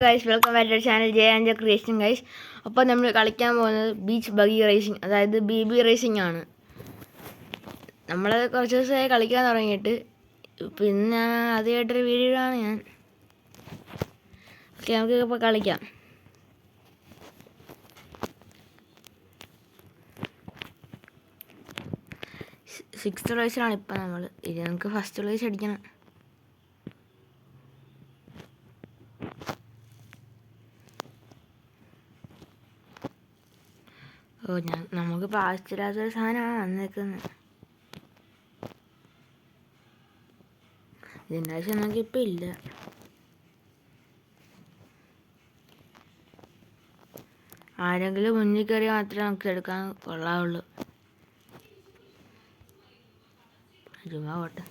Guys welcome back to channel J and creation guys. അപ്പോൾ നമ്മൾ കളിക്കാൻ പോകുന്നത് ബീച്ച് ബഗി റേസിംഗ്, അതായത് BB റേസിംഗ് ആണ്. നമ്മൾ കുറച്ച് ദിവസമായി കളിക്കാൻ തുടങ്ങിയിട്ട്, പിന്നെ ആദ്യമായിട്ടൊരു വീഡിയോ ആണ് ഞാൻ. ഓക്കെ, നമുക്ക് ഇപ്പോൾ കളിക്കാം. സിക്സ്ത് റേസിലാണ് ഇപ്പം നമ്മൾ. ഇത് നമുക്ക് ഫസ്റ്റ് റേസ് അടിക്കണം. നമുക്കിപ്പോൾ ആവശ്യമില്ലാത്തൊരു സാധനമാണ് വന്നേക്കുന്നത്. ഇതിൻ്റെ ആവശ്യം നമുക്കിപ്പോൾ ഇല്ല. ആരെങ്കിലും മുന്നിൽ കയറി മാത്രമേ നമുക്ക് എടുക്കാൻ കൊള്ളാവുള്ളൂ. ചുമ്മാ പോട്ടെ.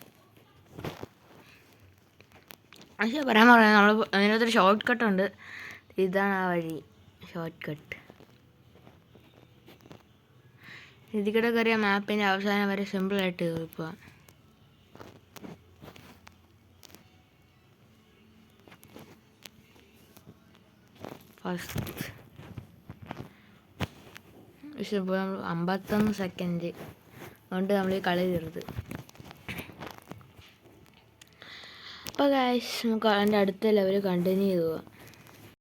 പക്ഷേ പറയാൻ നമ്മൾ അതിനകത്തൊരു ഷോർട്ട് കട്ടുണ്ട്. ഇതാണ് ആ വഴി, ഷോർട്ട് കട്ട്. ഇതിക്കിടെ കയറിയ മാപ്പിൻ്റെ അവസാനം വരെ സിമ്പിളായിട്ട് പോവാം. ഫസ്റ്റ് പക്ഷെ ഇപ്പോൾ നമ്മൾ 51 സെക്കൻഡ് കൊണ്ട് നമ്മൾ ഈ കളി തീർത്ത്. അപ്പോൾ ഗൈസ് നമുക്ക് അതിൻ്റെ അടുത്ത ലെവൽ കണ്ടിന്യൂ ചെയ്ത് പോവാം.